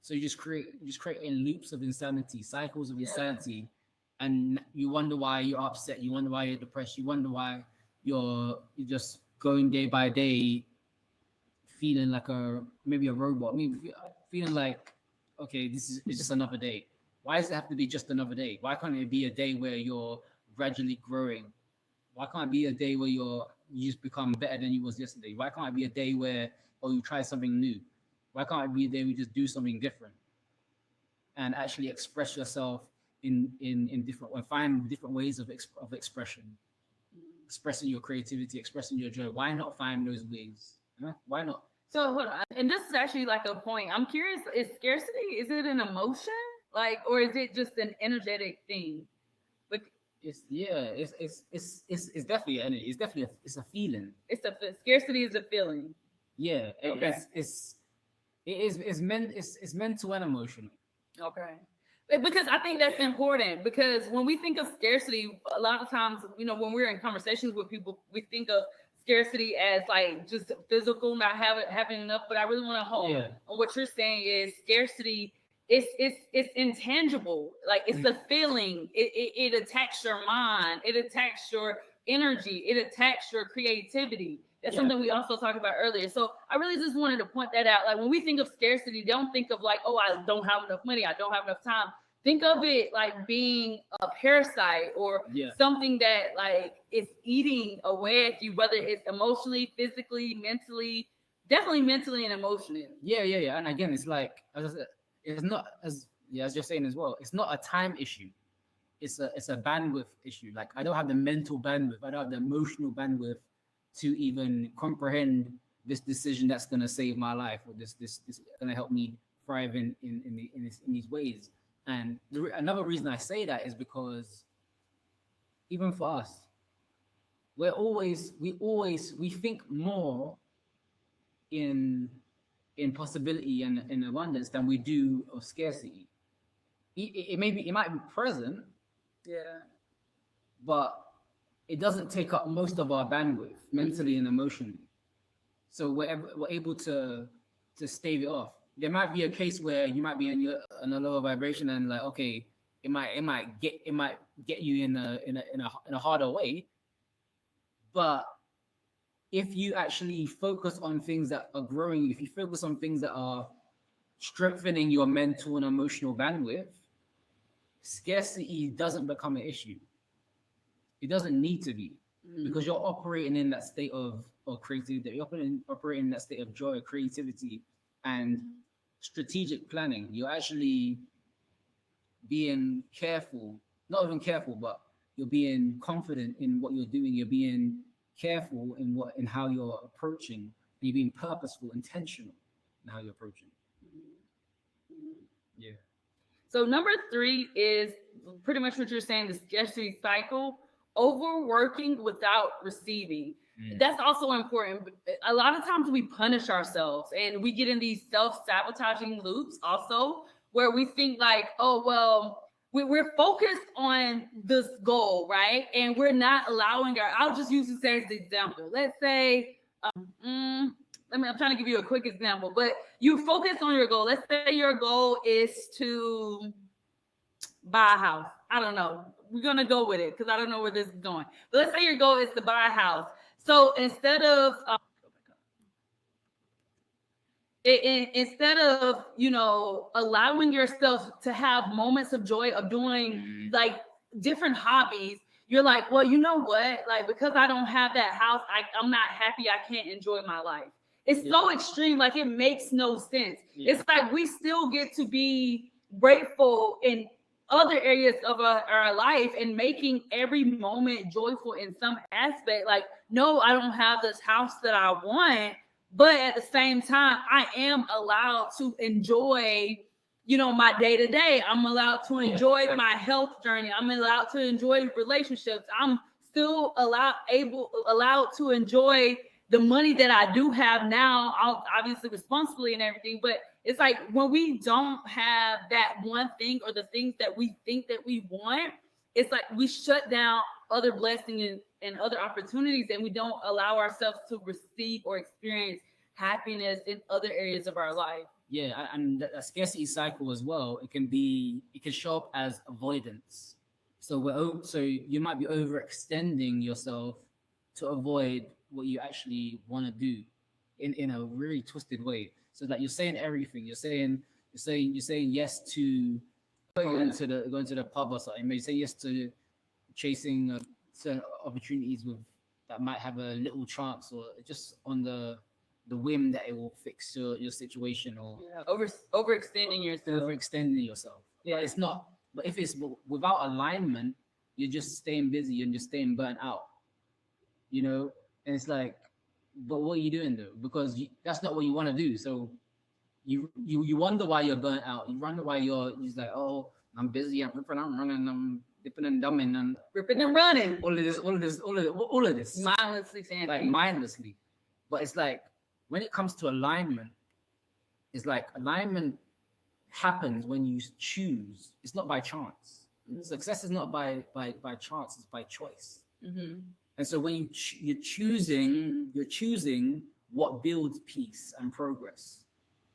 So you just create in loops of insanity, cycles of insanity, and you wonder why you're upset. You wonder why you're depressed. You wonder why you're just going day by day, feeling like a maybe a robot. I mean, feeling like, okay, this is it's just another day. Why does it have to be just another day? Why can't it be a day where you're gradually growing? Why can't it be a day where you just become better than you was yesterday? Why can't it be a day where you try something new? Why can't it be a day we just do something different and actually express yourself in different and find different ways of expression, expressing your creativity, expressing your joy. Why not find those ways? Huh? Why not? So hold on, and this is actually like a point. I'm curious: is scarcity, is it an emotion, like, or is it just an energetic thing? Like, It's yeah, it's definitely an it's definitely it's a feeling. scarcity is a feeling. Yeah, Okay. it's mental and emotional. Okay. Because I think that's important, because when we think of scarcity, a lot of times, when we're in conversations with people, we think of scarcity as like just physical, not having enough. But I really want to hold Yeah, on what you're saying is scarcity. It's intangible. Like, it's a feeling. It attacks your mind. It attacks your energy. It attacks your creativity. That's yeah, something we also talked about earlier. So I really just wanted to point that out. Like, when we think of scarcity, don't think of like, oh, I don't have enough money, I don't have enough time. Think of it like being a parasite, or yeah, something that like is eating away at you, whether it's emotionally, physically, mentally, definitely mentally and emotionally. yeah. And again, it's like as I said, it's not as yeah as you're saying as well. It's not a time issue. It's a bandwidth issue. Like I don't have the mental bandwidth. I don't have the emotional bandwidth to even comprehend this decision that's gonna save my life, or this gonna help me thrive in these ways. And another reason I say that is because even for us, we think more in possibility and in abundance than we do of scarcity. It might be present, Yeah. but it doesn't take up most of our bandwidth mentally and emotionally. So we're able to stave it off. There might be a case where you might be in a lower vibration and like okay, it might get you in a harder way, but if you actually focus on things that are growing, if you focus on things that are strengthening your mental and emotional bandwidth, scarcity doesn't become an issue. It doesn't need to be because you're operating in that state of creativity. You're operating in that state of joy, creativity, and strategic planning. You're actually being careful, not even careful, but you're being confident in what you're doing. You're being careful in how you're approaching. You're being purposeful, intentional in how you're approaching. Yeah. So number three is pretty much what you're saying, the scarcity cycle, overworking without receiving. Mm. That's also important. A lot of times we punish ourselves and we get in these self-sabotaging loops also, where we think like, oh, well, we're focused on this goal, right? And we're not allowing I'll just use this as an example. Let's say, I'm trying to give you a quick example, but you focus on your goal. Let's say your goal is to buy a house. I don't know. We're gonna go with it because I don't know where this is going. But let's say your goal is to buy a house. So instead of allowing yourself to have moments of joy of doing like different hobbies, you're like, well, you know what, like, because I don't have that house, I'm not happy, I can't enjoy my life. It's so extreme, like it makes no sense. It's like we still get to be grateful in other areas of our life and making every moment joyful in some aspect. Like, no, I don't have this house that I want, but at the same time, I am allowed to enjoy, my day to day. I'm allowed to enjoy my health journey. I'm allowed to enjoy relationships. I'm still allowed to enjoy the money that I do have now, obviously responsibly and everything. But it's like when we don't have that one thing or the things that we think that we want, it's like we shut down other blessings and other opportunities, and we don't allow ourselves to receive or experience happiness in other areas of our life. Yeah, and a scarcity cycle as well. It can show up as avoidance. So so you might be overextending yourself to avoid what you actually want to do in a really twisted way. So that you're saying everything. You're saying yes to going to the pub or something. Maybe say yes to chasing certain opportunities with that might have a little chance, or just on the whim that it will fix your situation, or Yeah, overextending yourself. overextending yourself. Yeah, It's not. But if it's without alignment, you're just staying busy and just staying burnt out. You know, and it's like, but what are you doing though? Because that's not what you want to do. So you wonder why you're burnt out. You wonder why you're just like, oh, I'm busy, I'm ripping, I'm running, I'm dipping and dumbing, and ripping and running. All of this, Mindlessly, like mindlessly. But it's like when it comes to alignment, it's like alignment happens when you choose. It's not by chance. Success is not by chance. It's by choice. Mm-hmm. And so when you're choosing what builds peace and progress.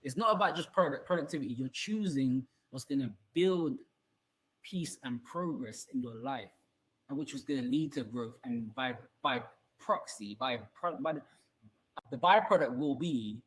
It's not about just productivity. You're choosing what's going to build peace and progress in your life, and which is going to lead to growth. And by proxy, the byproduct will be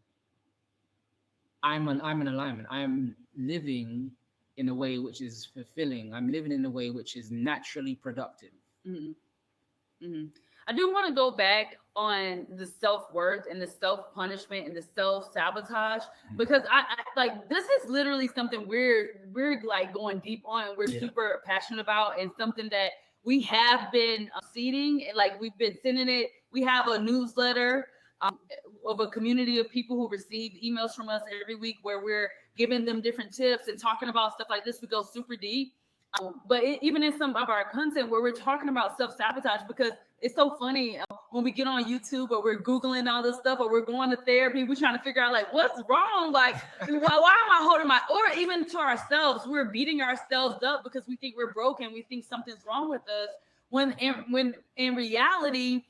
I'm in alignment. I am living in a way which is fulfilling. I'm living in a way which is naturally productive. Mm-hmm. Mm-hmm. I do want to go back on the self-worth and the self-punishment and the self-sabotage, because I like, this is literally something we're like going deep on. We're super passionate about, and something that we have been seeding, and like we've been sending it. We have a newsletter of a community of people who receive emails from us every week, where we're giving them different tips and talking about stuff like this. We go super deep. But even in some of our content where we're talking about self-sabotage, because it's so funny when we get on YouTube or we're Googling all this stuff, or we're going to therapy, we're trying to figure out like, what's wrong? Like, why am I holding my, or even to ourselves, we're beating ourselves up because we think we're broken. We think something's wrong with us. When in reality,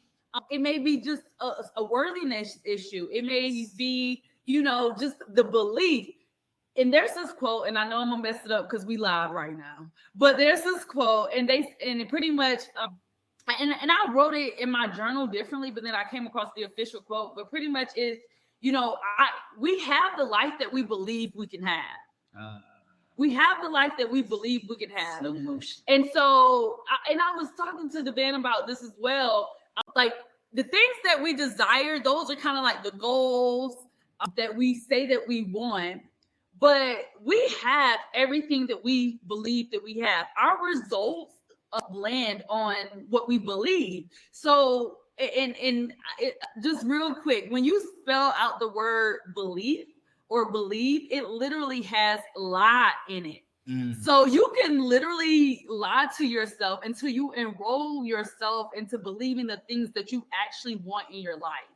it may be just a worthiness issue. It may be, just the belief. And there's this quote, and I know I'm gonna mess it up because we live right now, but there's this quote, and it pretty much, and I wrote it in my journal differently, but then I came across the official quote. But pretty much is, we have the life that we believe we can have. We have the life that we believe we can have. Slow motion. And so, I was talking to the band about this as well. Like, the things that we desire, those are kind of like the goals that we say that we want. But we have everything that we believe that we have. Our results land on what we believe. So, and just real quick, when you spell out the word belief or believe, it literally has lie in it. So you can literally lie to yourself until you enroll yourself into believing the things that you actually want in your life.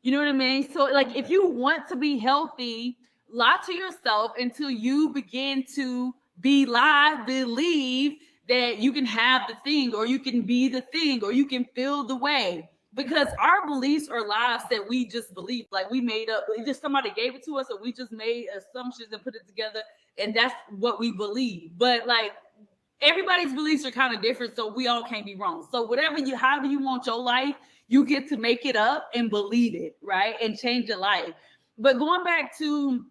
You know what I mean? So, like, if you want to be healthy, lie to yourself until you begin to believe that you can have the thing, or you can be the thing, or you can feel the way. Because our beliefs are lies that we just believe, like we made up. Just somebody gave it to us, or we just made assumptions and put it together, and that's what we believe. But like, everybody's beliefs are kind of different, so we all can't be wrong. So however you want your life, you get to make it up and believe it, right? And change your life. But going back to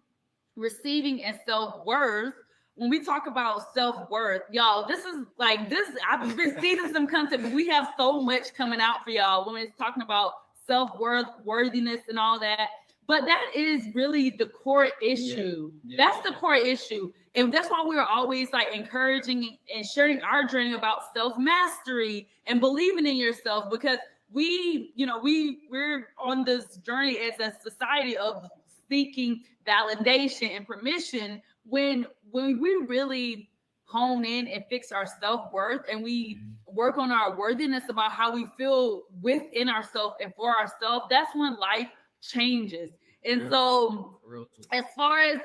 receiving and self-worth, when we talk about self-worth, y'all, this is like this. I've been seeing some content, but we have so much coming out for y'all when it's talking about self-worth, worthiness, and all that. But that is really the core issue. That's the core issue. And that's why we're always like encouraging and sharing our journey about self-mastery and believing in yourself, because we're on this journey as a society of seeking validation and permission, when we really hone in and fix our self-worth, and we work on our worthiness about how we feel within ourselves and for ourselves, that's when life changes. And so as far as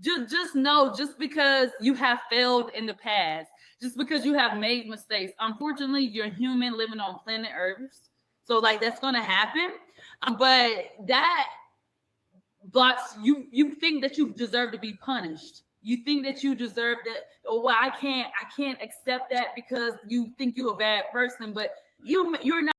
just know, just because you have failed in the past, just because you have made mistakes, unfortunately you're human living on planet Earth, so like that's going to happen. But that you think that you deserve to be punished. You think that you deserve that. Oh, well, I can't accept that because you think you're a bad person, but you're not